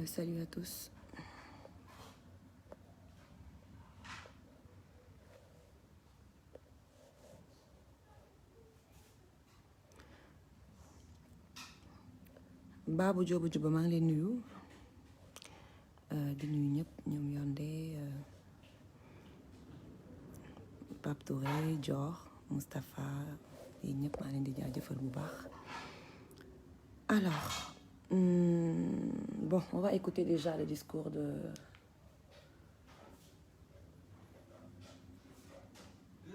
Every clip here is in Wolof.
Salut à tous. Babou Diop Diop maa ngi leen nuyu di nuyu ñëpp ñoom Yondé Pape Touré Dior Moustapha yi ñëpp maa leen di jaajëfal bu baax. Alors bon, on va écouter déjà le discours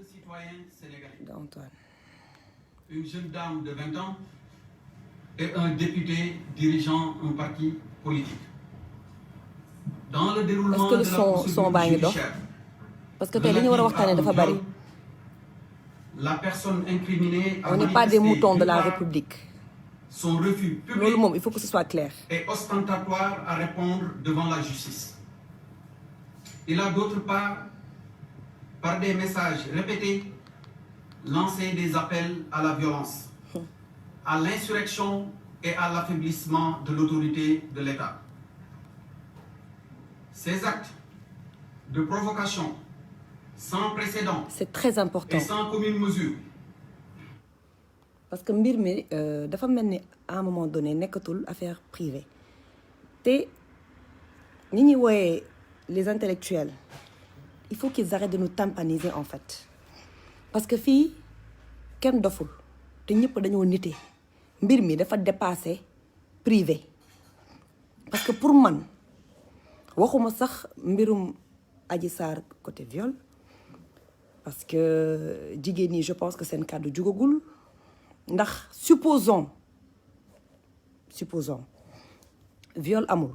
citoyen sénégalais d'Antoine. Une jeune dame de 20 ans et un député dirigeant un parti politique. Dans le déroulement de la procédure judiciaire, parce que tey li ñu war a waxtaanee dafa bari. La personne incriminée a on n'est pas des moutons de la République. Son refus public loolu moom il faut que ce soit clair. Et ostentatoire à répondre devant la justice. Il a d'autre part, par des messages répétés, lancé des appels à la violence, à l'insurrection et à l'affaiblissement de l'autorité de l'État. Ces actes de provocation sans précédent c'est très important et sans commune mesure. Parce que mbir mi dafa mel ni à un moment donné nekkatul affaire privée te ñi ñuy wooyee les intellectuels il faut qu'ils arrêtent de nous tympaniser en fait parce que fii kenn doful te ñëpp dañoo nite mbir mi dafa dépassé privé parce que pour man waxuma sax mbirum Adji Sarr côté viol parce que jigéen ñi je pense que seen kàddu jugagul ndax supposons viol amul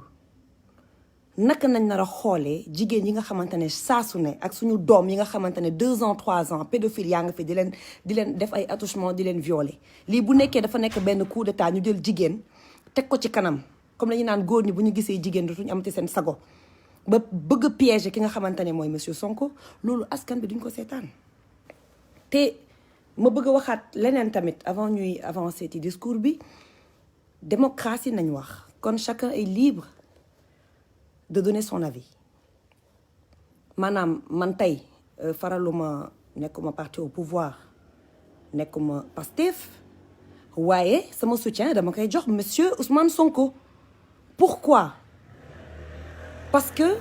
naka nañ nar a xoolee jigéen yi nga xamante ne saasu ne ak suñu doom yi nga xamante ne 2 ans 3 ans pédophile yaa nga fi di leen def ay attouchement di leen violer lii bu nekkee dafa nekk benn coup d'état ñu jël jigéen teg ko ci kanam comme la ñu naan góor ñi bu ñu gisee jigéen dootuñu amati seen sago ba bëgg a piéger ki nga xamante ne mooy monsieur Sonko loolu askan bi duñ ko seetaan te ma bëgg a waxaat leneen tamit avant ñuy avancer ci discours bi démocratie nañ wax kon chacun est libre de donner son avis maanaam man tey faraluma nekkuma parti au pouvoir nekkuma Pastef waaye sama soutien dama koy jox monsieur Ousmane Sonko pourquoi parce que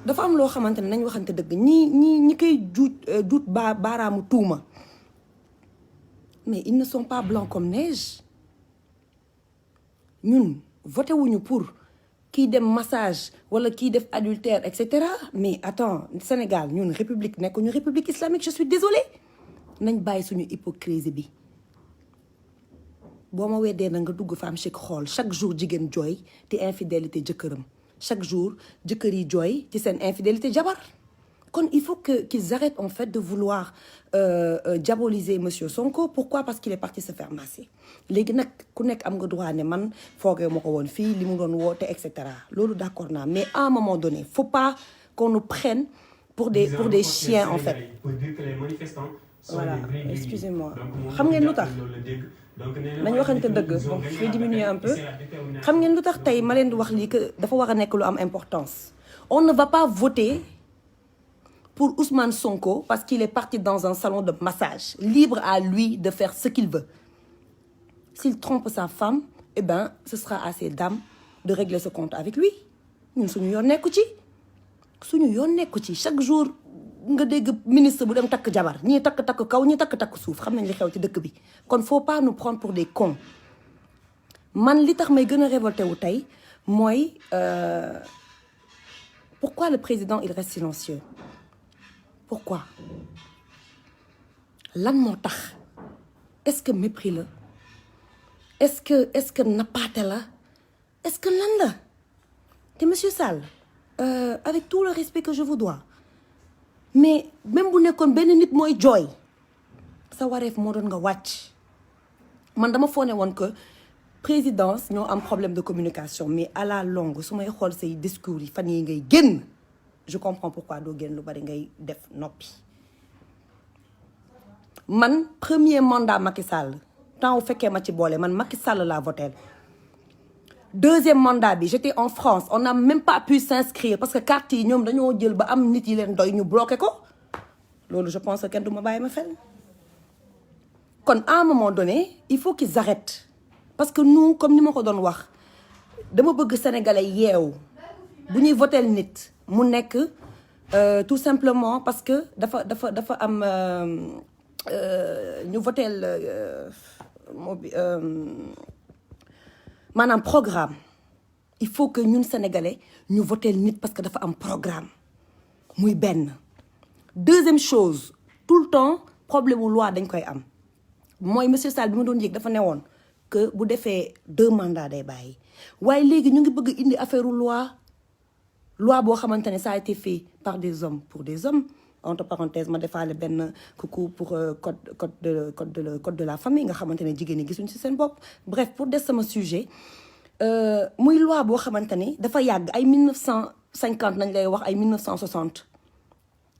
dafa am loo xamante ne nañ waxante dëgg ñi koy duut baaraamu tuuma mais ils ne sont pas blancs comme neige ñun voté wuñu pour kii dem massage wala kii def adultère et cetera mais attends Sénégal ñun république nekkuñu république islamique je suis désolée nañ bàyyi suñu hypocrisie bi boo ma weddee na nga dugg Femme Chic xool chaque jour jigéen jooy te infidélité jëkkëram chaque jour jëkkër yi jooy ci seen infidélité jabar kon il faut qu'ils arrêtent en fait de vouloir diaboliser monsieur Sonko pourquoi parce qu'il est parti se faire masser léegi nag ku nekk am nga droit ne man foogee ma ko woon fii li mu doon woote et cetera loolu d'accord naa mais à un moment donné faut pas qu'on nous prenne pour des chiens en fait voilà excusez-moi xam ngeen lu tax nañu waxante dëgg bon je vais diminuer un peu xam ngeen lu tax tey ma leen di wax lii que dafa war a nekk lu am importance on ne va pas voter pour Ousmane Sonko parce qu'il est parti dans un salon de massage libre à lui de faire ce qu'il veut s'il trompe sa femme eh ben ce sera à ces dames de régler ce compte avec lui ñun suñu yoon nekku ci chaque jour nga dégg ministre bu dem takk jabar ñii takk kaw ñii takk suuf xam nañ li xew ci dëkk bi kon faut pas nous prendre pour des cons man li tax may gën a révolté wu tey mooy pourquoi le président il reste silencieux pourquoi lan moo tax est-ce que mépris la est-ce que nappaate la est-ce que lan la te monsieur Sall avec tout le respect que je vous dois mais même bu nekkoon benn nit mooy jooy sa wareef moo doon nga wàcc man dama foone woon que présidence ñoo am problème de communication mais à la longue su may xool say discours yi fan yi ngay génn je comprends pourquoi doo génn lu bari ngay def noppi man premier mandat Macky Sall temps bu fekkee ma ci boole man Macky Sall laa voté deuxième mandat bi j'étais en France on n'a même pas pu s'inscrire parce que carte yi ñoom dañoo jël ba am nit yi leen doy ñu bloqué ko loolu je pense que kenn du ma bàyyi ma xel kon à un moment donné il faut qu'ils arrêtent parce que nous comme ni ma ko doon wax dama bëgg sénégalais yeewu bu ñuy votel nit mu nekk tout simplement parce que dafa am ñu votel maanaam programme il faut que ñun sénégalais ñu votel nit parce que dafa am programme muy benn deuxième chose tout le temps problème wu loi dañ koy am mooy monsieur Sall bi ma doon yëg dafa newoon que bu defee 2 mandats day bàyyi waaye léegi ñu ngi bëgg indi affaire loi boo xamante ne ça a été fait par des hommes pour des hommes entre parenthèses ma defaale benn coucou pour code de la famille nga xamante ne jigéen ñi gisuñ ci seen bopp bref pour des sama sujet muy loi boo xamante ne dafa yàgg ay 1950 nañ lay wax ay 1960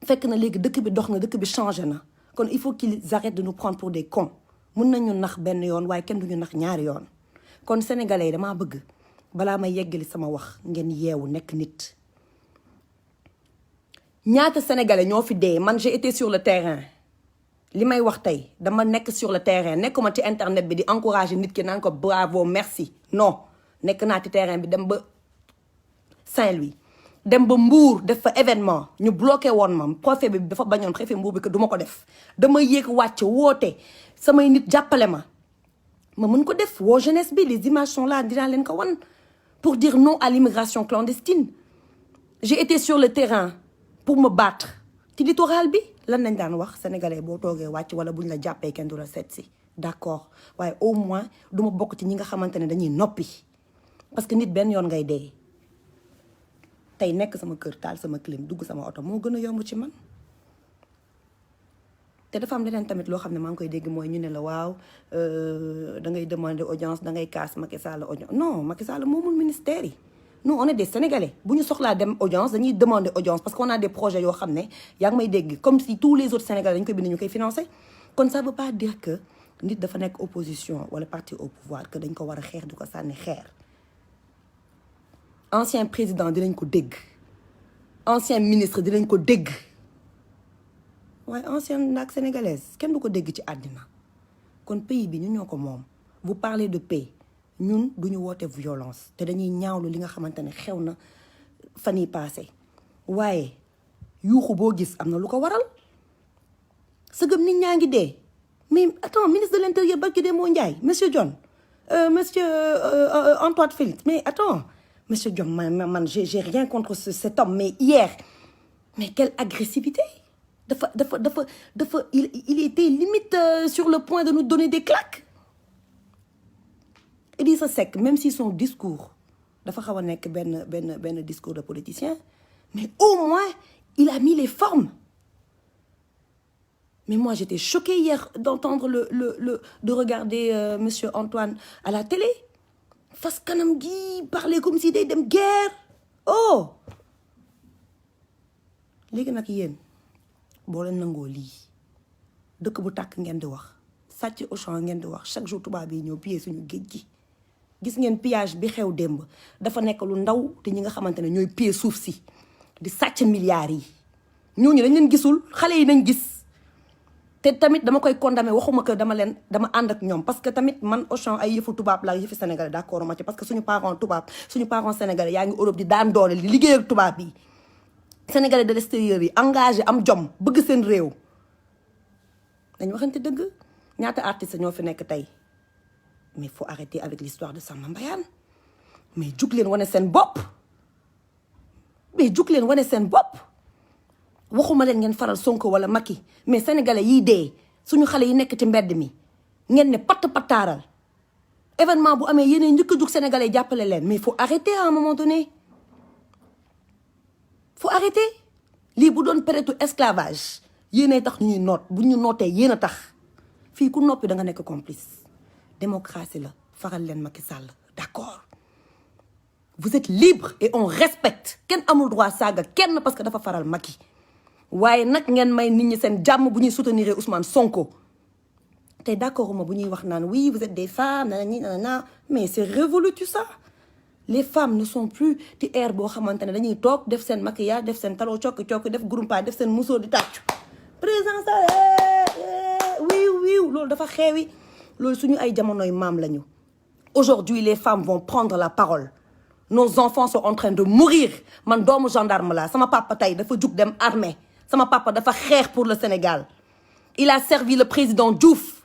fekk na léegi dëkk bi dox na dëkk bi changé na kon il faut qu'ils arrêtent de nous prendre pour des cons mun nañu nax benn yoon waaye kenn duñu nax ñaari yoon kon sénégalais yi damaa bëgg balaa may yeggali sama wax ngeen yeewu nekk nit ñaata sénégalais ñoo fi dee man j'ai été sur le terrain li may wax tey dama nekk sur le terrain nekkuma ci internet bi di encourager nit ki naan ko bravo merci non nekk naa ci terrain bi dem ba Saint-Louis dem ba Mbour def fa événement ñu bloqué woon ma préfet bi dafa bañoon préfet Mbour bi que du ma ko def dama yéeg wàcc woote samay nit jàppale ma mën ko def woo jeunesse bi les images sont là dinaa leen ko wan pour dire non à l'immigration clandestine j'ai été sur le terrain pour me battre ci littoral bi lan nañ daan wax sénégalais boo toogee wàcc wala buñ la jàppee kenn du la seet si d'accord waaye au moins du ma bokk ci ñi nga xamante ne dañuy noppi parce que nit benn yoon ngay dee tey nekk sama kër taal sama clim dugg sama oto moo gën a yomb ci man te dafa am leneen tamit loo xam ne maa ngi koy dégg mooy ñu ne la waaw da ngay demander audience da ngay kaas Macky Sall audience non Macky Sall moomul ministère yi nous on est des sénégalais bu ñu soxlaa dem audience dañuy demander audience parce qu'on a des projets yoo xam ne yaa ngi may dégg comme si tous les autres sénégalais dañu koy bind ñu koy financer kon ça veut pas dire que nit dafa nekk opposition wala parti au pouvoir que dañ ko war a xeex di ko sànni xeer ancien président dinañ ko dégg ancien ministre dinañ ko dégg waaye ancienne naag sénégalaise kenn du ko dégg ci àddina kon pays bi ñun ñoo ko moom vous parlez de paix ñun duñu woote violence te dañuy ñaawlu li nga xamante ne xew na fan yi passé waaye yuuxu boo gis am na lu ko waral sëgëm nit ñaa ngi dee mais attends ministre de l'intérieur barki dee moo Ndiaye monsieur John monsieur Antoine Félix mais attends monsieur John man j'ai rien contre cet homme mais hier mais quelle agressivité il était limite sur le point de nous donner des claques. Idrissa Seck même si son discours dafa xaw a nekk benn discours de politicien mais au moins il a mis les formes mais moi j'étais choquée hier d'entendre de regarder monsieur Antoine à la télé fas kanam gi parler comme si day dem guerre oh léegi nag yéen boo leen nangoo lii dëkk bu tàkk ngeen di wax sàcc Auchan ngeen di wax chaque jour tubaab yi ñëw piller suñu géej gi gis ngeen pillage bi xew démb dafa nekk lu ndaw te ñi nga xamante ne ñooy piller suuf si di sàcc milliards yi ñooñu dañ leen gisul xale yi nañ gis te tamit dama koy condamné waxuma que dama ànd ak ñoom parce que tamit man Auchan ay yëfu tubaab la yëfu sénégalais d'accord ma ci parce que suñu parents tubaab suñu parents sénégalais yaa ngi Europe di daan doole di liggéey ak tubaab yi sénégalais de l'extérieur yi engagé am jom bëgg seen réew dañ waxante dëgg ñaata artistes ñoo fi nekk tey mais il faut arrêter avec l'histoire de Samba Mbayaan mais jug leen wane seen bopp waxuma leen ngeen faral Sonko wala Macky mais sénégalais yiy dee suñu xale yi nekk ci mbedd mi ngeen ne pataaral événement bu amee yéenee njëkk a jug sénégalais jàppale leen mais il faut arrêter à un moment donné faut arrêter lii bu doon période esclavage yéenay tax ñuy noot bu ñu nootee yéen a tax fii ku noppi da nga nekk complice démocratie la faral leen Macky Sall d'accord vous êtes libre et on respecte kenn amul droit saaga kenn parce que dafa faral Macky waaye nag ngeen may nit ñi seen jàmm bu ñuy soutenir Ousmane Sonko te d'accord ma bu ñuy wax naan oui vous êtes des femmes nanani nanana mais c'est révolu tout ça les femmes ne sont plus ci air boo xamante ne dañuy toog def seen maquillage def seen taloo cokki def groupe def seen muso di tàccu président ça wiiw loolu dafa xeewi loolu suñu ay jamonoy maam lañu. Aujourd'hui les femmes vont prendre la parole. Nos enfants sont en train de mourir man doomu gendarme la sama papa tey dafa jug dem armée sama papa dafa xeex pour le Sénégal il a servi le président Diouf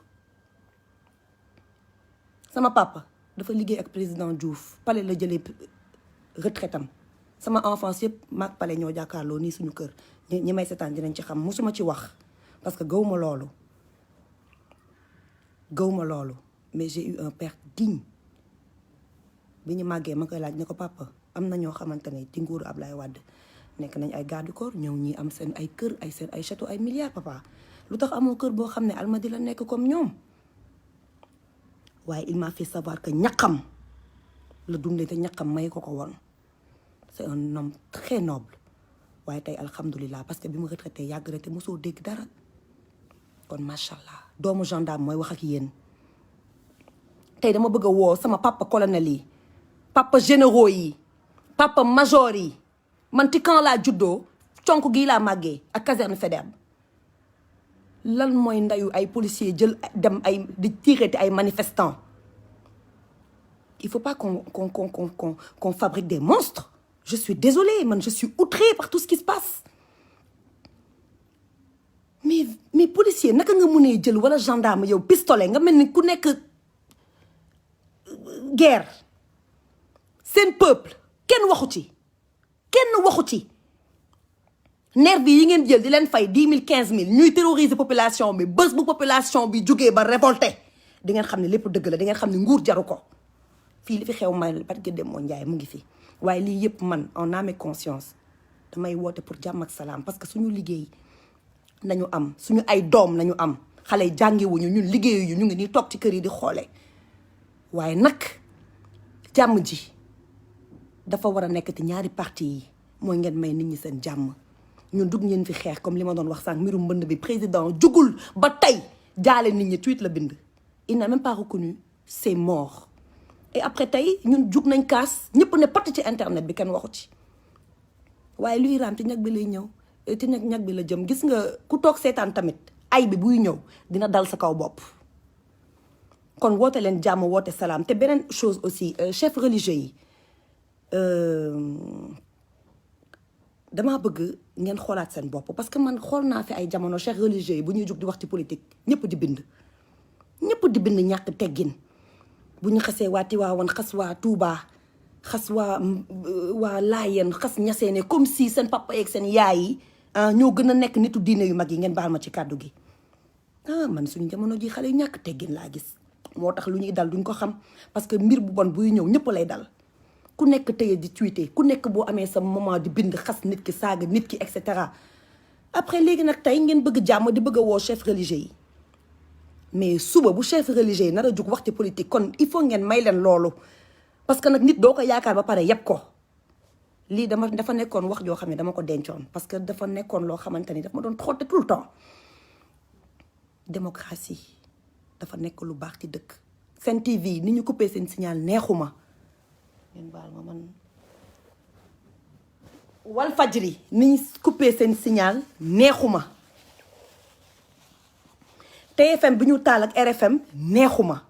sama papa dafa liggéey ak président Diouf pale la jëlee retraitam sama enfance yëpp maag pale ñoo jàkkaarloo nii suñu kër ñi may seetaan dinañ ci xam musuma ci wax parce que gawma loolu mais j'ai eu un père digne bi ñu màggee ma koy laaj ne ko papa am na ñoo xamante ne ci nguuru Ablaye Wade nekk nañ ay garde corps ñëw ñii am seen ay kër ay seen ay château ay milliards papa lu tax amoo kër boo xam ne Almadies la nekk comme ñoom waaye il m'a fait savoir que ñaqam la dundee te ñaqam may ko woon c'est un homme très noble waaye tey alhamdulilah parce que bi mu retraité yàgg na te mosoo dégg dara kon macha allah doomu gendarme mooy wax ak yéen tey dama bëgg a woo sama papa colonel yi papa généraux yi papa major yi man ci camp laa juddoo conk gii laa màggee ak caserne Faidherbe lan mooy ndayu ay policiers jël dem ay di tirer ay manifestants il faut pas qu'on fabrique des monstres je suis désolée man je suis outrée par tout ce qui se passe mais policier naka nga mënee jël wala gendarme yow pistolet nga mel ni ku nekk guerre seen peuple kenn waxu ci nervi yi ngeen jël di leen fay 10 000 15 000 ñuy terroriser population bi bés bu population bi jógee ba révolté di ngeen xam ne lépp dëgg la di ngeen xam ne nguur jaru ko fii li fi xew may parce que dem moo njaay mu ngi fi waaye lii yëpp man en âme et conscience damay woote pour jàmm ak salaam parce que suñu liggéey nañu am suñu ay doom nañu am xale yi jàngiwuñu ñun liggéeyuñu ñu ngi nii toog ci kër yi di xoole waaye nag jàmm ji dafa war a nekk ci ñaari parti yi mooy ngeen may nit ñi seen jàmm ñun dugg ngeen fi xeex comme li ma doon wax sànq mbirum mbënd bi président jugul ba tey jaale nit ñi tweet la bind il n'a même pas reconnu c'est mort et après tey ñun jug nañ kaas ñëpp ne patt ci internet bi kenn waxu ci waaye luy raam ci ñag bi lay ñëw ci ñag bi la jëm gis nga ku toog seetaan tamit ay bi buy ñëw dina dal sa kaw bopp kon woote leen jàmm woote salaam te beneen chose aussi chef religieux yi damaa bëgg ngeen xoolaat seen bopp parce que man xool naa fi ay jamono chef religieux yi bu ñuy jug di wax ci politique ñëpp di bind ñàkk teggin bu ñu xasee waa Tiwaawan xas waa Tuubaa xas waa Laayeen xas Ñaseene comme si seen papa yeeg seen yaay yi ñoo gën a nekk nitu diine yu mag yi ngeen baal ma ci kàddu gi man suñu jamono ji xale yu ñàkk teggin laa gis moo tax lu ñuy dal duñ ko xam parce que mbir bu bon buy ñëw ñëpp lay dal ku nekk tëye di tweeter ku nekk boo amee sa moment di bind xas nit ki saaga nit ki et cetera après léegi nag tey ngeen bëgg jàmm di bëgg a woo chef religieux yi mais suba bu chef religieux yi nar a jug wax ci politique kon il faut ngeen may leen loolu parce que nag nit doo ko yaakaar ba pare yëpp ko lii dafa nekkoon wax joo xam ne dama ko dencoon parce que dafa nekkoon loo xamante ni daf ma doon trotter tout le temps démocratie dafa nekk lu baax ci dëkk Sen TV ni ñu coupé seen signal neexuma ngeen baal ma man Walfadjri ni ñu coupé seen signal neexuma TFM bi ñu taal ak RFM neexuma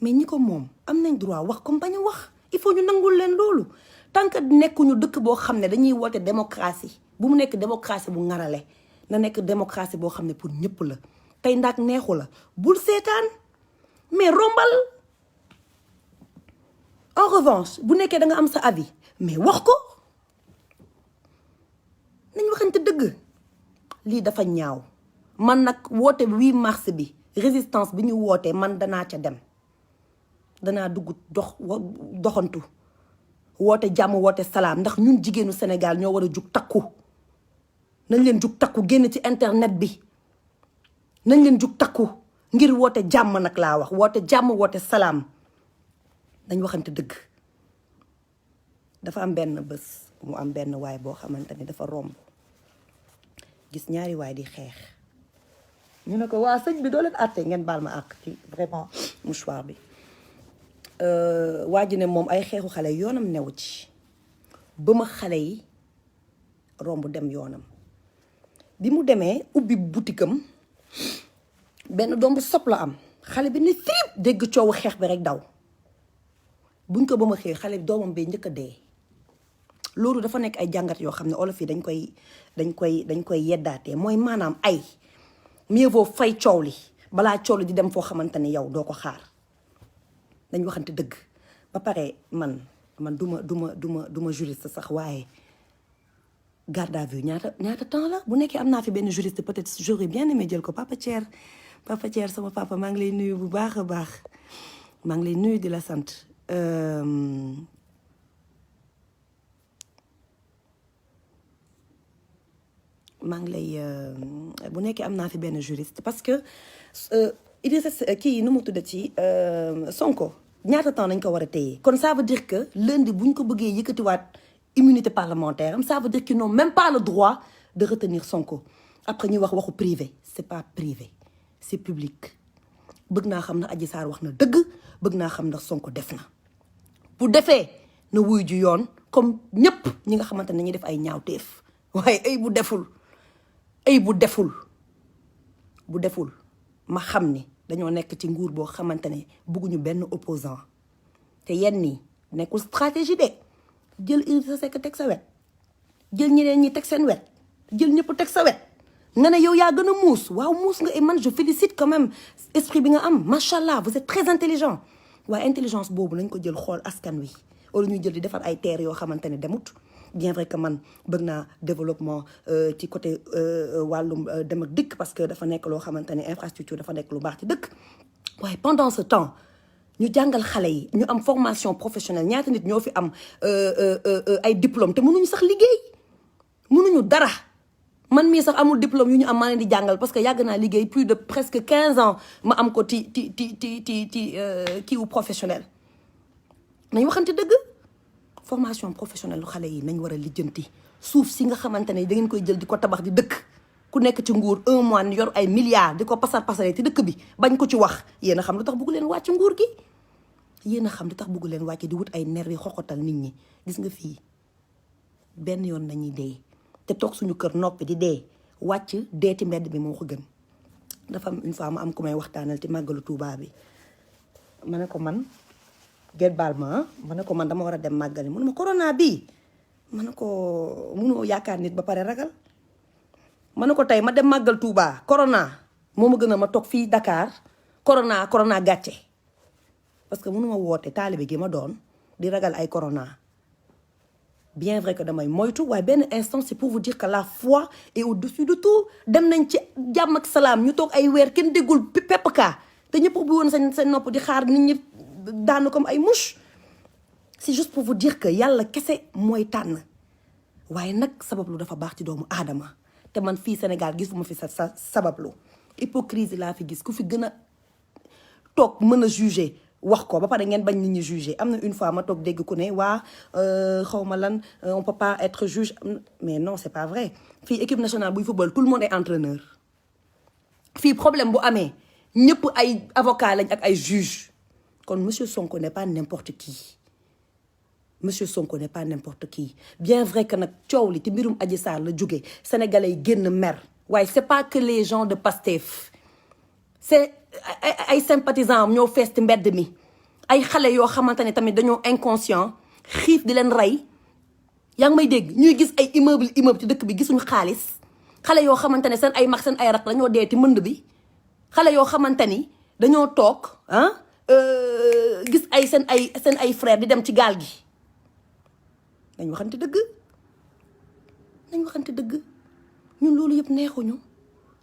mais ñi ko moom am nañ droit wax comme bañ a wax il faut ñu nangul leen loolu tant que nekkuñu dëkk boo xam ne dañuy woote démocratie bu mu nekk démocratie bu ngarale na nekk démocratie boo xam ne pour ñëpp la tey ndax neexu la bul seetaan mais rombal en revanche bu nekkee da nga am sa avis mais wax ko nañ waxante dëgg lii dafa ñaaw man nag woote 8 mars bi résistance bi ñu wootee man danaa ca dem danaa dugg doxantu woote jàmm woote salaam ndax ñun jigéenu Sénégal ñoo war a jug takku nañ leen jug takku génn ci internet bi nañ leen jug takku ngir woote jàmm nag laa wax woote jàmm woote salaam dañ waxante dëgg dafa am benn bés mu am benn waay boo xamante ni dafa romb gis ñaari waay di xeex ñu ne ko waa sëñ bi doo leen àtte ngeen baal ma àq ci vraiment mouchoir bi waa ji ne moom ay xeexu xale yoonam newu ci ba ma xale yi romb dem yoonam bi mu demee ubbi butikam benn doom bu sob la am xale bi ne firib dégg coowu xeex bi rek daw buñ ko ba ma xëy xale bi doomam bee njëkk a dee loolu dafa nekk ay jàngat yoo xam ne olof yi dañ koy yeddaatee mooy maanaam ay mieux vaut fay coow li balaa coow li di dem foo xamante ni yow doo ko xaar dañ waxante dëgg ba pare man duma juriste sax waaye garde à vue ñaata temps la bu nekkee am naa fi benn juriste peut-être j'aurais bien aimé jël ko Papa Thier sama papa maa ngi lay nuyu bu baax a baax maa ngi lay nuyu di la sant maa ngi lay bu nekkee am naa fi benn juriste parce que Idrissa kii nu mu tuddati Sonko ñaata temps nañ ko war a téye kon ça veut dire que lundi bu ñu ko bëggee yëkkatiwaat immunité parlementaire am ça veut dire qu'ils n'ont même pas le droit de retenir Sonko après ñuy wax waxu privé c'est pas privé c'est public bëgg naa xam na Adji Sarr wax na dëgg bëgg naa xam ndax Sonko def na bu defee na wuy ju yoon comme ñëpp ñi nga xamante ne ñuy def ay ñaawteef waaye ay bu deful ma xam ni dañoo nekk ci nguur boo xamante ne bëgguñu benn opposant te yenn nii nekkul stratégie de jël Idrissa Seck teg sa wet jël ñeneen ñi teg seen wet jël ñëpp teg sa wet nga ne yow yaa gën a muus waaw muus nga et man je félicite quand même esprit bi nga am macha allah vous êtes très intelligent waaye intelligence boobu nañ ko jël xool askan wi wala ñuy jël di defar ay terres yoo xamante ne demut bien vrai que man bëgg naa développement ci côté wàllum dem ak dëkk parce que dafa nekk loo xamante ne infrastructure dafa nekk lu baax ci dëkk waaye pendant ce temps ñu jàngal xale yi ñu am formation professionnelle ñaata nit ñoo fi am ay diplôme te mënuñu sax liggéey mënuñu dara man mii sax amul diplôme yu ñu am maa leen di jàngal parce que yàgg naa liggéey plus de presque 15 ans ma am ko ci kii wu professionnel nañ waxante dëgg formation professionnelle lu xale yi nañ war a lijjanti suuf si nga xamante ne da ngeen koy jël di ko tabax di dëkk ku nekk ci nguur un mois ni yor ay milliards di ko pasaree ci dëkk bi bañ ko ci wax yéen a xam lu tax bëggu leen wàcc nguur gi yéen a xam lu tax bëggu leen wàcc di wut ay nerf yi xoxotal nit ñi gis nga fii benn yoon nañuy dee te toog suñu kër noppi di dee wàcc dee ci mbedd bi moo ko gën dafa am une fois ma am ku may waxtaanal ci màggalu Tuubaa bi ma ne ko man get baal ma ne ko man dama war a dem màggali mu ne ma corona bii ma ne ko munoo yaakaar nit ba pare ragal ma ne ko tey ma dem màggal Tuubaa corona moo ma gën a ma toog fii Dakar corona gàcce parce que mënuma woote taalibe gi ma doon di ragal ay corona bien vrai que damay moytu waaye benn instant c'est pour vous dire que la foi est au-dessus de tout dem nañ ci jàmm ak salaam ñu toog ay weer kenn déggul pepp kaa te ñëpp ubbi woon seen nopp di xaar nit ñi daanu comme ay mouche c'est juste pour vous dire que yàlla kese mooy tànn waaye nag sabablu dafa baax ci doomu aadama te man fii Sénégal gisuma fi sa sabablu hypocrisie laa fi gis ku fi gën a toog mën a juger wax ko ba pare ngeen bañ nit ñi juger am na une fois ma toog dégg ku ne waa xawma lan on peut pas être juge mais non c'est pas vrai fii équipe nationale buy football tout le monde est entraîneur fii problème bu amee ñëpp ay avocat lañ ak ay juge kon monsieur Sonko n'est pas n'importe qui monsieur Sonko n'est pas n'importe qui bien vrai que nag coow li ci mbirum Adji Sarr la jóge sénégalais yi génn mer waaye c'est pas que les gens de Pastef c'est ay sympathisants am ñoo fees ci mbedd mi ay xale yoo xamante ne tamit dañoo inconscient xiif di leen rey yaa ngi may dégg ñuy gis ay immeuble ci dëkk bi gisuñu xaalis xale yoo xamante ne seen ay mag seen ay rak dañoo dee ci mënd bi xale yoo xamante ni dañoo toog gis seen ay frère di dem ci gaal gi nañ waxante dëgg ñun loolu yëpp neexuñu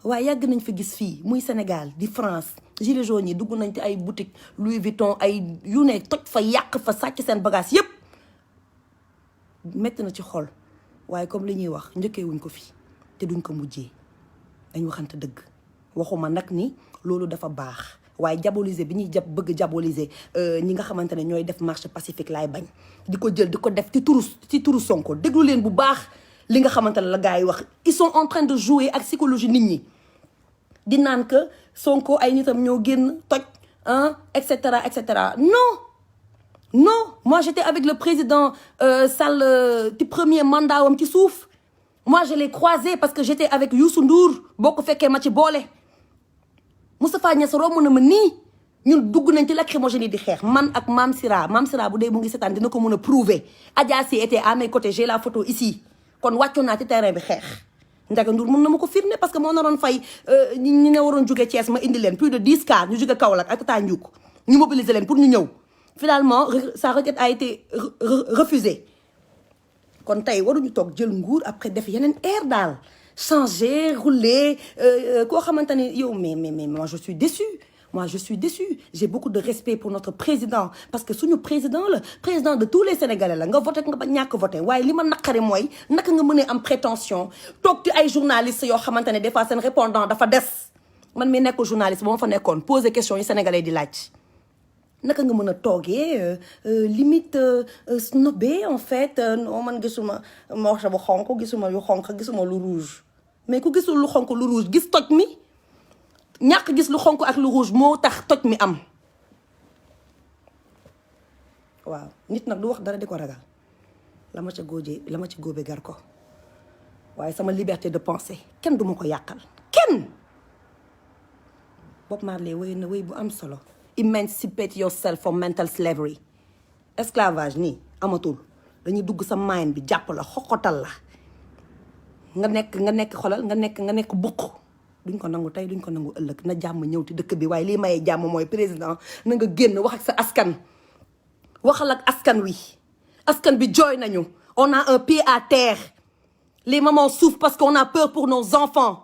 waaye yàgg nañ fi gis fii muy Sénégal di France gilets jaunes yi dugg nañ ci ay boutique Louis Vuitton ay yu ne toj fa yàq fa sàcc seen bagage yëpp metti na ci xol waaye comme li ñuy wax njëkkee wuñ ko fi te duñ ko mujjee dañ waxante dëgg waxuma nag ni loolu dafa baax waaye diaboliser bi ñuy bëgg diaboliser ñi nga xamante ne ñooy def marche pacifique laay bañ di ko jël di ko def ci turu Sonko déglu leen bu baax li nga xamante ne la gars yi wax ils sont en train de jouer ak psychologie nit ñi di naan que Sonko ay nitam ñoo génn toj et cetera non non moi j'étais avec le président Sall ci premier mandat wam ci suuf moi je l'ai croisé parce que j'étais avec Youssou Ndour boo ko fekkee ma ci boole Moustapha Niasse romb na ma nii ñun dugg nañ ci lacrymogène di xeex man ak Mame Sira bu dee mu ngi seetaan dina ko mën a prouver Adja Sy était à mes côtés j'ai la photo ici kon wàccoon naa ci terrain bi xeex Ndiaga Ndour mën na ma ko firnde parce que moo naroon fay ñi ne waroon jóge Thiès ma indi leen plus de 10 cars ñu jóge Kaolack ak Tata Ndiouk ñu mobiliser leen pour ñu ñëw finalement sa requête a été refusée kon tey waruñu toog jël nguur après def yeneen air daal changer rouler koo xamante ne yow mais moi je suis déçue j'ai beaucoup de respect pour notre président parce que suñu président la président de tous les Sénégalais la nga voté nga ba ñàkk voté waaye li ma naqari mooy naka nga mën a am prétention toog ci ay journalistes yoo xamante ne des fois seen répondant dafa des man mi nekk journaliste ba ma fa nekkoon poser question yi Sénégalais di laaj naka nga mën a toogee limite snobé en fait non man gisuma morceau bu xonk gisuma lu xonk gisuma lu rouge mais ku gisul lu xonk lu rouge gis toj mi ñàkk gis lu xonk ak lu rouge moo tax toj mi am waaw nit nag du wax dara di ko ragal la ma ca góobe gar ko waaye sama liberté de penser kenn du ma ko yàqal kenn Bob Marley wéy na wéy bu am solo emancipate yourself from mental slavery esclavage nii amatul dañuy dugg sa mind bi jàpp la xoxotal la nga nekk xolal nga nekk buq duñ ko nangu tey duñ ko nangu ëllëg na jàmm ñëw ci dëkk bi waaye lii mayee jàmm mooy président na nga génn wax ak sa askan waxal ak askan wi askan bi jooy nañu on a un pied à terre les mamans souffrent parce qu'on a peur pour nos enfants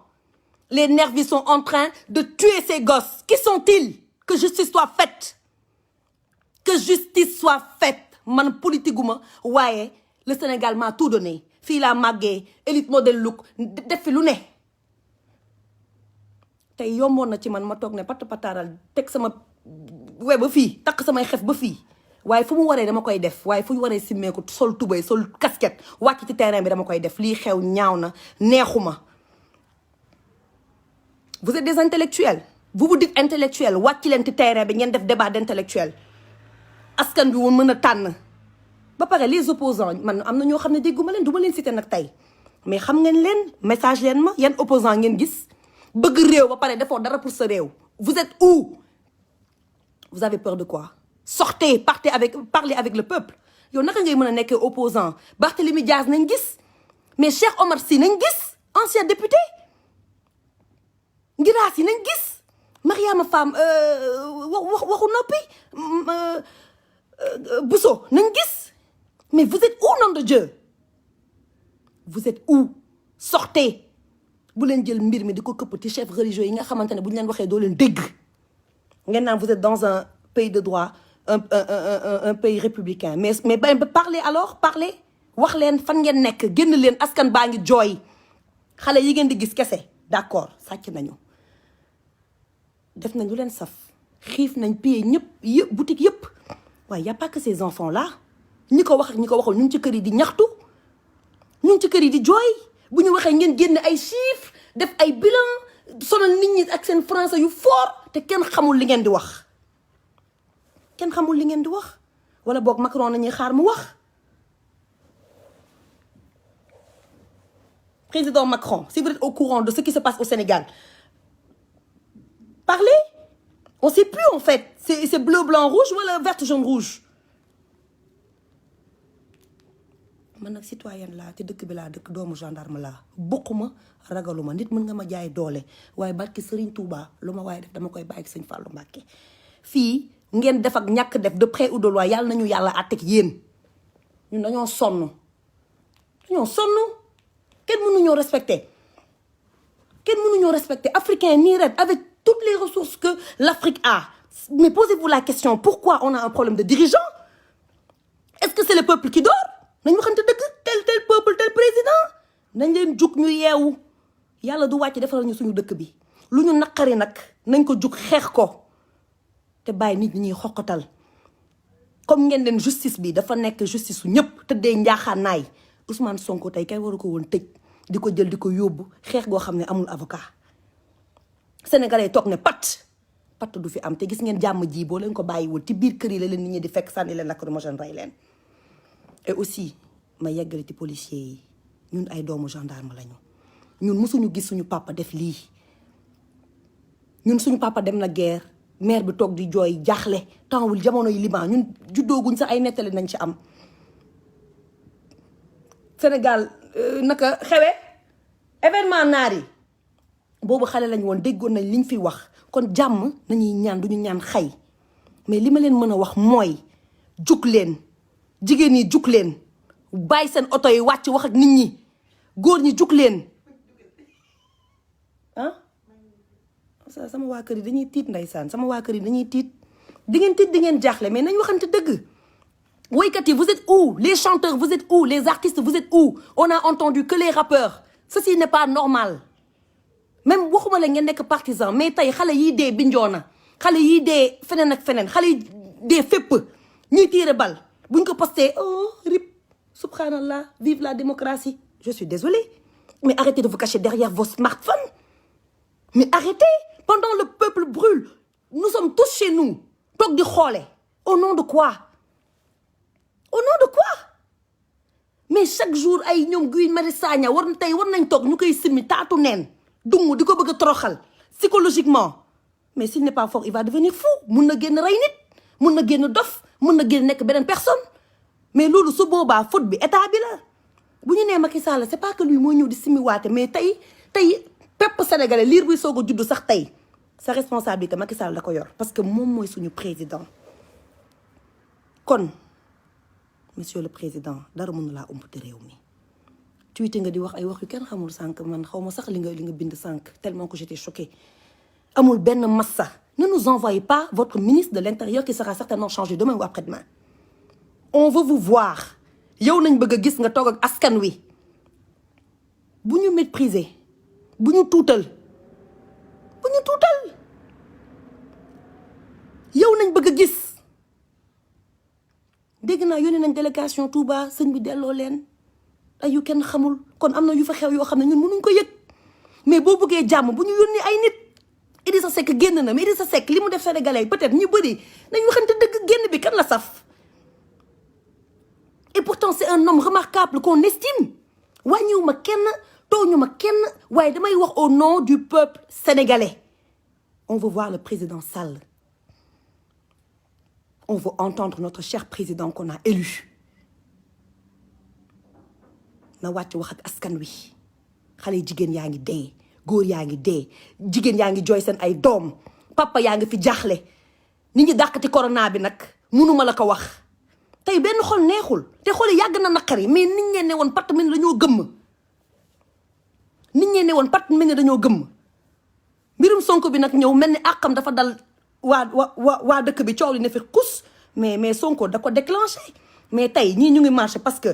les nervis sont en train de tuer ces gosses qui sont-ils que justice soit faite man politique guma waaye le Sénégal m'a tout donné fii laa màggee élite modèle look def fi lu ne tey yomboon na ci man ma toog ne pataaral teg sama we ba fii takk samay xef ba fii waaye fu mu waree dama koy def waaye fu ñu waree simmeeku sol tubéy sol casquette wàcc ci terrain bi dama koy def lii xew ñaaw na neexuma vous êtes des intellectuels vous vous dites intellectuel wàcc leen ci terrain bi ngeen def débat d'intellectuel askan bi woon mën a tànn ba pare les opposants man am na ñoo xam ne dégguma leen du ma leen citer nag tey mais xam ngeen leen message leen ma yan opposant ngeen gis bëgg réew ba pare defoo dara pour sa réew vous êtes où vous avez peur de quoi sortez parlez avec le peuple yow naka ngay mën a nekkee opposant Barthélémy Diaz nañ gis mais Cheikh Omar Sy nañ gis ancien député Ngiraas yi nañ gis Mariama Fam waxu noppi Bousso nañ gis mais vous êtes où nom de Dieu vous êtes où sortez bu leen jël mbir mi di ko këpp ci chef religieux yi nga xamante ne bu ñu leen waxee doo leen dégg ngeen naan vous êtes dans un pays de droit un pays républicain mais parlez alors parlez wax leen fan ngeen nekk génn leen askan baa ngi jooy xale yi ngeen di gis kese d'accord sàcc nañu def nañ lu leen saf xiif nañ payé yëpp boutique yëpp waaye y a pas que ces enfants là ñi ko wax ak ñi ko waxul ñu ngi ci kër yi di ñaxtu ñu ngi ci kër yi di jooy bu ñu waxee ngeen génne ay chiffres def ay bilan sonal nit ñi ak seen français yu fort te kenn xamul li ngeen di wax wala boog Macron nañuy xaar mu wax président Macron si vous êtes au courant de ce qui se passe au Sénégal parlez on sait plus en fait c'est bleu blanc rouge wala vert jaune rouge man nag citoyenne laa te dëkk bi laa dëkk doomu gendarme laa bokkuma ragaluma nit mën nga ma jaay doole waaye barki Serigne Touba lu ma waaye def dama koy bàyyi ak Sëñ Fallou Mbacké fii ngeen def ak ñàkk def de près ou de loin yàlla nañu yàlla àtteeg yéen ñun dañoo sonn kenn mënuñoo respecter africain nii ret avec toutes les ressources que l'Afrique a mais posez-vous la question pourquoi on a un problème de dirigeants est-ce que c'est le peuple qui dort nañ waxante dëgg tel peuple tel président nañ leen jug ñu yeewu yàlla du wàcc defaral ñu suñu dëkk bi lu ñu naqari nag nañ ko jug xeex ko te bàyyi nit ñi ñuy xoqatal comme ngeen leen justice bi dafa nekk justice su ñëpp tëddee njaaxaanaay Ousmane Sonko tey kay waru ko woon tëj di ko jël di ko yóbbu xeex goo xam ne amul avocat sénégalais toog ne pat patt du fi am te gis ngeen jàmm ji boo leen ko bàyyiwul ci biir kër yi la leen nit ñi di fekk sànni leen lacrymogène rey leen. et aussi ma yeggali ci policiers yi ñun ay doomu gendarme lañu ñun mësuñu gis suñu papa def lii ñun suñu papa dem na guerre maire bi toog di jooy jaaxle tempswul jamono yi Liban ñun juddooguñ sax ay nettali nañ ci am. Sénégal naka xewe événement naar yi boobu xale lañ woon déggoon nañ liñ fi wax kon jàmm nañuy ñaan duñu ñaan xay mais li ma leen mën a wax mooy jug leen jigéen ñi jug leen bàyyi seen oto yi wàcc wax ak nit ñi góor ñi jug leen ah sama waa kër yi dañuy tiit ndeysaan sama waa kër yi dañuy tiit di ngeen tiit di ngeen jaaxle mais nañ waxante dëgg. woykat yi vous êtes où? Les chanteurs vous êtes où? Les artistes vous êtes où? On a entendu que les rappeurs. Ceci n'est pas normal. Même waxuma la ngeen nekk partisan mais tey xale yii dee Bignona xale yii dee feneen ak feneen xale yi dee fépp ñuy tiire bal buñ ko posté oh rip subhanallah vive la démocratie. Je suis désolée mais arrêtez de vous cacher derrière vos smartphones. Mais arrêtez. Pendant le peuple brûle nous sommes tous chez nous toog di xoole au nom de quoi? Au nom de quoi? Mais chaque jour ay ñoom Guy Marius Sagna war nañ toog ñu koy simmi taatu neen dungu di ko bëgg a toroxal psychologiquement mais s'il n'est pas fort il va devenir fou mun na génn rey nit mun na génn dof mun na génn nekk beneen personne mais loolu su boobaa faute bi état bi la bu ñu nee Macky Sall c'est pas que lui moo ñëw di simmi waate mais tey pepp sénégalais liir buy soog a juddu sax tey sa responsabilité Macky Sall da ko yor parce que moom mooy suñu président kon monsieur le président dara mënu laa ëmb te réew mi tuuti nga di wax ay wax yu kenn xamul sànq man xaw ma sax li nga bind sànq tellement que j'étais choquée amul benn massa ne nous envoyez pas votre ministre de l'intérieur qui sera certainement changé demain ou après-demain on veut vous voir yow nañ bëgg a gis nga toog ak askan wi bu ñu mépriser bu ñu tuutal yow nañ bëgg a gis dégg naa yónnee nañ délégation Touba sëñ bi delloo leen ay yu kenn xamul kon am na yu fa xew yoo xam ne ñun mënuñ ko yëg mais boo bëggee jàmm bu ñu yónnee ay nit Idrissa Seck génn na mais Idrissa Seck li mu def sénégalais peut-être ñu bëri nañ waxante dëgg génn bi kan la saf et pourtant c'est un homme remarquable qu'on estime wàññiwu ma kenn tooñu ma kenn waaye damay wax au nom du peuple sénégalais on veut voir le président Sall. On veut entendre notre cher président qu'on a élu na wàcc wax ak askan wi xale yi jigéen yaa ngi dee góor yaa ngi dee jigéen yaa ngi jooy seen ay doom papa yaa ngi fi jaaxle nit ñi dàqati corona bi nag mënuma la ko wax tey benn xol neexul te xol yi yàgg na naqari mais nit ñee ne woon patt mel ni dañoo gëmm mbirum Sonko bi nag ñëw mel ni àqam dafa dal waa dëkk bi coow li ne fi kus mais Sonko da ko déclenché mais tey ñii ñu ngi marché parce que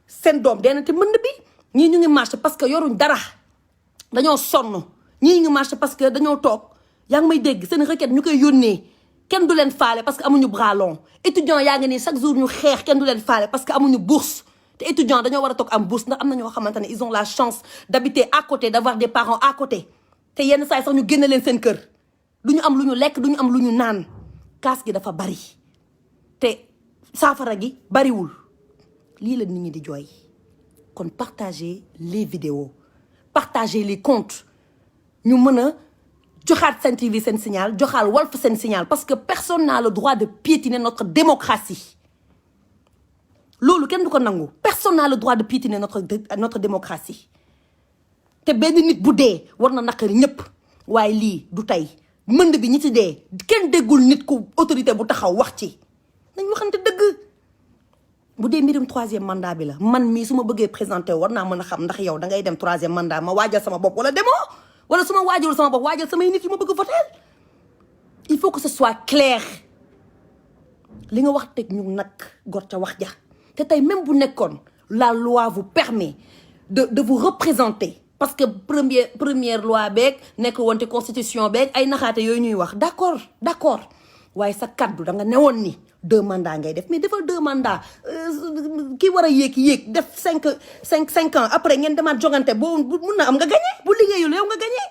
seen doom dee na te mbënd bi ñii ñu ngi marché parce que yoruñ dara dañoo sonn ñii ñu ngi marché parce que dañoo toog yaa ngi may dégg seen requête ñu koy yónnee kenn du leen faale parce que amuñu bras long étudiant yaa ngi nii chaque jour ñu xeex kenn du leen faale parce que amuñu bourse te étudiant dañoo war a toog am bourse ndax am na ñoo xamante ne ils ont la chance d'habiter à côté d'avoir des parents à côté te yenn saa yi sax ñu génne leen seen kër du ñu am lu ñu lekk du ñu am lu ñu naan kaas gi dafa bari te saafara gi bariwul lii la nit ñi di jooy kon partagez les vidéos partagez les comptes ñu mën a joxaat Sen TV seen signal joxaal Walf seen signal parce que personne n'a le droit de piétiner notre démocratie loolu kenn du ko nangu personne n'a le droit de piétiner notre démocratie te benn nit bu dee war na naqari ñëpp waaye lii du tey mënd bi ñi ci dee kenn déggul nit ku autorité bu taxaw wax ci nañ waxante dëgg bu dee mbirum 3e mandat bi la man mii su ma bëggee présenté war naa mën a xam ndax yow da ngay dem 3e mandat ma waajal sama bopp wala demoo wala su ma waajalul sama bopp waajal samay nit yu ma bëgg voter il faut que ce soit clair li nga wax teg ñu nag gor ca wax ja te tey même bu nekkoon la loi vous permet de vous représenter parce que première loi beeg nekk wonte constitution beeg ay naxaate yooyu ñuy wax d'accord waaye sa kaddu da nga newoon ni 2 mandats ngay def mais defal 2 mandats kii war a yéeg def 5 ans après ngeen demaat jogante boo mun na am nga gagné bu liggéeyul yow nga gagné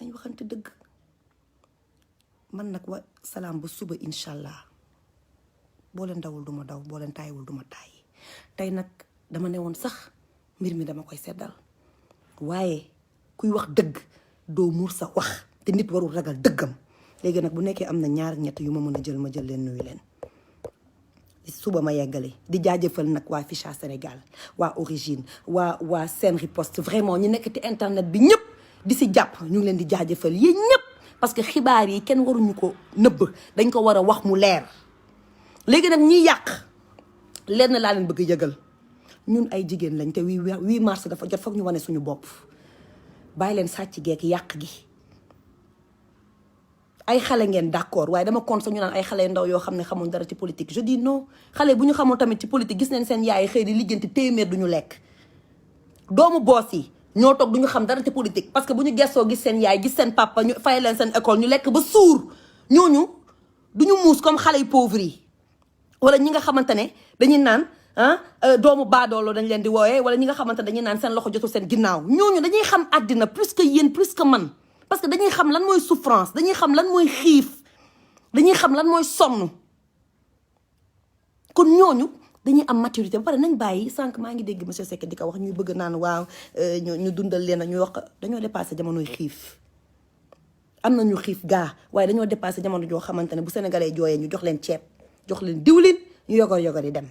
nañ waxante dëgg. man nag wa salaam ba suba incha allah boo leen dawul duma daw boo leen taayiwul duma taayi tey nag dama ne woon sax mbir mi dama koy seddal waaye kuy wax dëgg doo muur sa wax te nit warul ragal dëggam. léegi nag bu nekkee am na ñaar ñett yu ma mën a jël ma jël leen nuyu leen suba ma yeggale di jaajëfal nag waa Ficha Sénégal waa Origine waa Sen Riposte vraiment ñu nekk ci internet bi ñëpp di si jàpp ñu ngi leen di jaajëfal yéen ñëpp parce que xibaar yi kenn waruñu ko nëbb dañ ko war a wax mu leer. léegi nag ñiy yàq lenn laa leen bëgg yëgal ñun ay jigéen lañ te 8 mars dafa jot foog ñu wane suñu bopp bàyyi leen sàcc geek yàq gi. ay xale ngeen d'accord waaye dama kon sax ñu naan ay xale ndaw yoo xam ne xamuñ dara ci politique je dis non xale bu ñu xamul tamit ci politique gis nañ seen yaay xëy di lijjanti téeméer duñu lekk. doomu boos yi ñoo toog duñu xam dara ci politique parce que bu ñu gestoo gis seen yaay gis seen papa ñu fay leen seen école ñu lekk ba suur ñooñu duñu muus comme xale yu pauvre yi. wala ñi nga xamante ne dañuy naan doomu baadoolo dañ leen di wooyee wala ñi nga xamante ne dañuy naan seen loxo jotul seen ginnaaw ñooñu dañuy xam àddina plus que yéen plus que man. parce que dañuy xam lan mooy souffrance dañuy xam lan mooy xiif dañuy xam lan mooy sonn kon ñooñu dañuy am maturité ba pare nañ bàyyi sànq maa ngi dégg monsieur Seck di ko wax ñuy bëgg naan waaw ñu dundal leen ak ñu wax dañoo dépassé jamonoy xiif. am na ñu xiif gaa waaye dañoo dépassé jamono joo xamante ne bu sénégalais jooyee ñu jox leen ceeb jox leen diwlin ñu yogor yi dem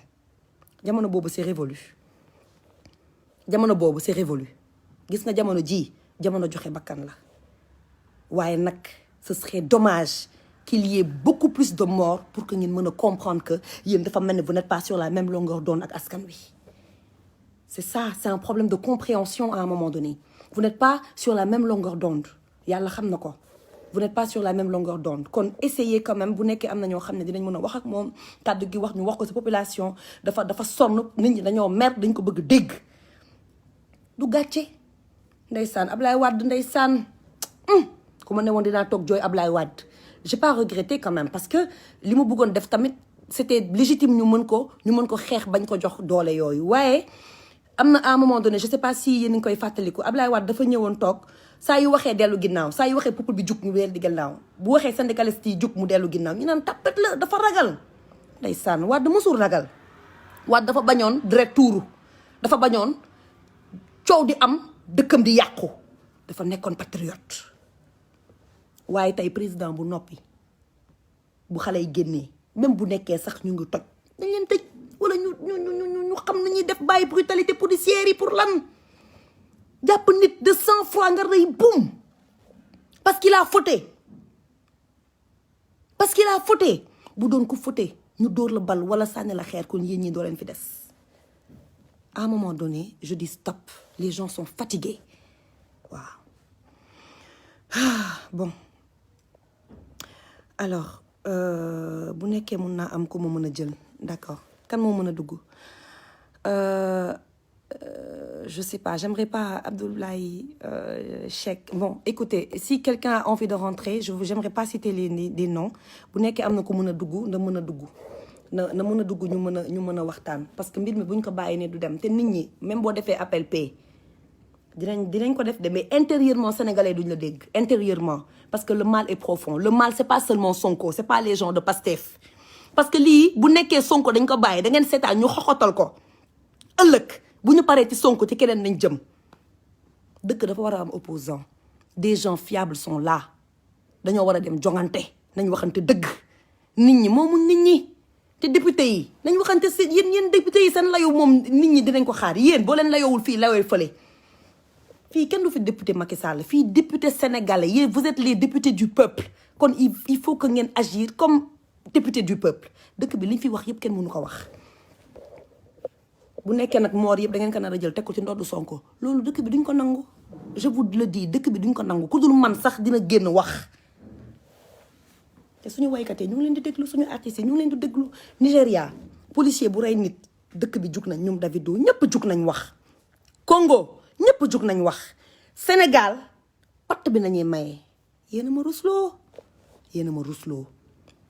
jamono boobu c'est révolu. jamono boobu c'est révolu gis nga jamono ji jamono joxe bakkan la. waaye nag ce serait dommage qu'il y ait beaucoup plus de morts pour que ngeen mën a comprendre que yéen dafa mel ni vous n'êtes pas sur la même longueur d'onde ak askan wi. c'est ça c'est un problème de compréhension à un moment donné vous n'êtes pas sur la même longueur d'onde yàlla xam na ko vous n'êtes pas sur la même longueur d'onde kon essayez quand même bu nekkee am na ñoo xam ne dinañ mën a wax ak moom kàddu gi wax ñu wax ko ci population dafa sonn nit ñi dañoo mer dañ ko bëgg dégg du gàcce ndeysaan Ablaye Wade ndeysaan ku ma ne woon dinaa toog jooy Ablaye Wade j'ai pas regretté quand même parce que li mu bëggoon def tamit c'était légitime ñu mën ko xeex bañ ko jox doole yooyu waaye am na à un moment donné je sais pas si yéen a ngi koy fàttaliku Ablaye Wade dafa ñëwoon toog saa yu waxee dellu ginnaaw saa yu waxee peuple bi jug ñu weer di ginnaaw bu waxee syndicaliste yi jug mu dellu ginnaaw ñu naan tapet la dafa ragal ndeysaan Wade mësul ragal Wade dafa bañoon direct tuuru dafa bañoon coow di am dëkkam di yàqu dafa nekkoon patriote waaye tey président bu noppi bu xale yi génnee même bu nekkee sax ñu ngi toj dañ leen tëj wala ñu xam nañuy def bàyyi brutalité policière yi pour lan jàpp nit de 100 fois nga rëy boum parce qu'il a fauté bu doon ko fauté ñu dóor la bal wala sànni la xeer kon yéen ñi doo leen fi des à un moment donné je dis stop les gens sont fatigués waaw bon alors bu nekkee mun naa am ko ma mën a jël d'accord kan moo mën a dugg je sais pas j'aimerais pas Abdoulaye Cheikh bon écoutez si quelqu'un a envie de rentrer j'aimerais pas citer des noms bu nekkee am na ko mën a dugg na mën a dugg na mën a dugg ñu mën a waxtaan parce que mbir mi buñ ko bàyyi ne du dem te nit ñi même boo defee appel pay dinañ ko def de mais intérieurement sénégalais duñ la dégg intérieurement parce que le mal est profond le mal c'est pas seulement Sonko c'est pas les gens de Pastef parce que lii bu nekkee Sonko dañ ko bàyyi da ngeen seetaan ñu xoxotal ko ëllëg bu ñu paree ci Sonko ci keneen nañ jëm dëkk dafa war a am opposant des gens fiables sont là dañoo war a dem jongante nañ waxante dëgg nit ñi moomuñ nit ñi te député yi nañ waxante si yéen député yi seen layow moom nit ñi dinañ ko xaar yéen boo leen layowul fii layoo fële fii kenn du fi député Macky Sall fii député sénégalais yéen vous êtes les députés du peuple kon il faut que ngeen agir comme député du peuple dëkk bi liñ fi wax yëpp kenn mënu ko wax bu nekkee nag moor yëpp da ngeen ko nar a jël teg ko ci ndoddu Sonko loolu dëkk bi duñ ko nangu je vous le dis dëkk bi duñ ko nangu ku dul man sax dina génn wax te suñu waykat yi ñu ngi leen di déglu suñu artistes yi ñu ngi leen di déglu Nigéria policier bu rey nit dëkk bi jug nañ ñoom Davido ñëpp jug nañ wax Congo ñëpp jug nañ wax Sénégal patt bi nañuy maye yéen a ma rusloo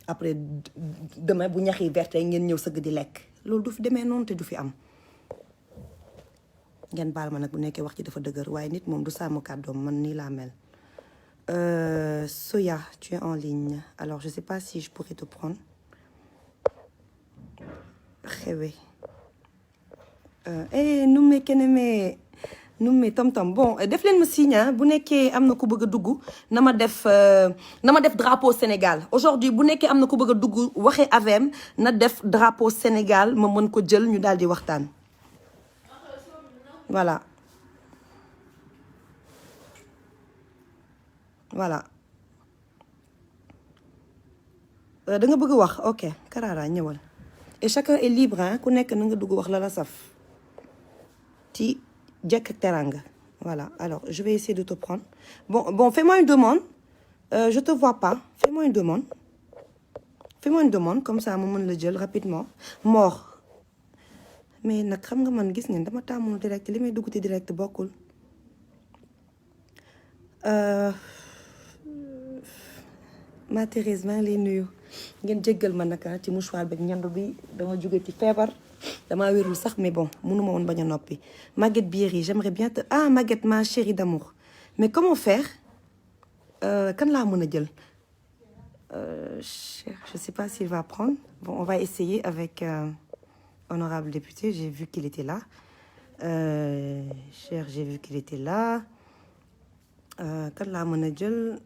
après demain bu ñax yi verte ngeen ñëw sëgg di lekk loolu du fi demee noonu te du fi am ngeen baal ma nag bu nekkee wax ci dafa dëgër waaye nit moom du sàmm kàddoom man nii laa mel Soya, tu es en ligne. Alors, je sais pas si je pourrais te prendre. Xewe. Numme keneme. Numme tam-tam. Bon, def leen ma signe, bu nekkee am na ku bëgg a dugg na ma def drapeau Sénégal. Aujourd'hui, bu nekkee am na ku bëgg a dugg waxee avem na def drapeau Sénégal ma mën ko jël ñu daal di waxtaan. Voilà. Voilà. Da nga bëgg wax ok Karara ñëwal. Et chacun est libre hein ku nekk na nga dugg wax la la saf. Ti jekk ak teranga. Voilà. Alors, je vais essayer de te prendre. Bon, fais-moi une demande. Je te vois pas. Fais-moi une demande. Fais-moi une demande comme ça ma mën la jël rapidement. Mort. Mais nag xam nga man gis ngeen dama tàmmul direct li may dugg ci direct bokkul. Ma Thérèse maa ngi lay nuyu ngeen jéggal ma naka ci mouchoir beeg ñandu bi dama jóge ci feebar dama wérul sax mais bon mënuma woon bañ a noppi. Maguette Biéry j'aimerais bien te Maguette ma chérie d'amour mais comment faire kan laa mën a jël je sais pas s'il va prendre. Bon on va essayer avec honorable député, j'ai vu qu'il était là. J'ai vu qu'il était là. Kan laa mën a jël.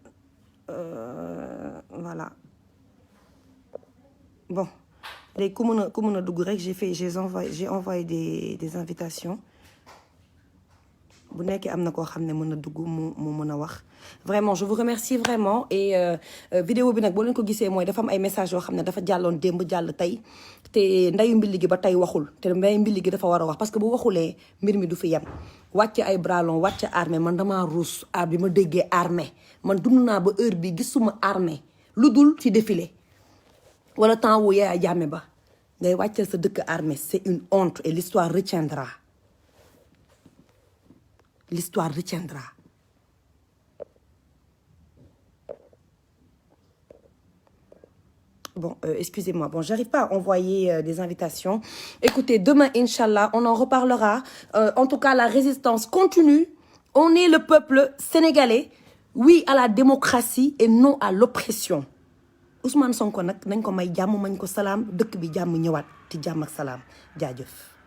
Voilà. Bon. Léegi ku mën a dugg rek j'ai envoyé des invitations. Bu nekkee am na koo xam ne mën a dugg mu mën a wax. Vraiment je vous remercie vraiment et vidéo bi nag boo leen ko gisee mooy dafa am ay messages yoo xam ne dafa jàlloon démb jàll tey te ndayu mbilli gi ba tey waxul te ndayu mbilli gi dafa war a wax parce que bu waxulee mbir mi du fi yem. Wàcc ay bralon wàcc armée man damaa ruus bi ma déggee armée man dund naa ba heure bi gisuma armée lu dul ci défilé wala temps wu Yaya Jammeh ba ngay wàccal sa dëkk armée c'est une honte et l'histoire retiendra. L'histoire retiendra. Bon, excusez-moi. Bon, j'arrive pas à envoyer des invitations. Écoutez, demain, Inch'Allah, on en reparlera. En tout cas, la résistance continue. On est le peuple sénégalais. Oui à la démocratie et non à l'oppression. Ousmane Sonko nag nañ ko may jàmm mañ ko salaam dëkk bi jàmm ñëwaat ci jàmm ak salaam jaajëf.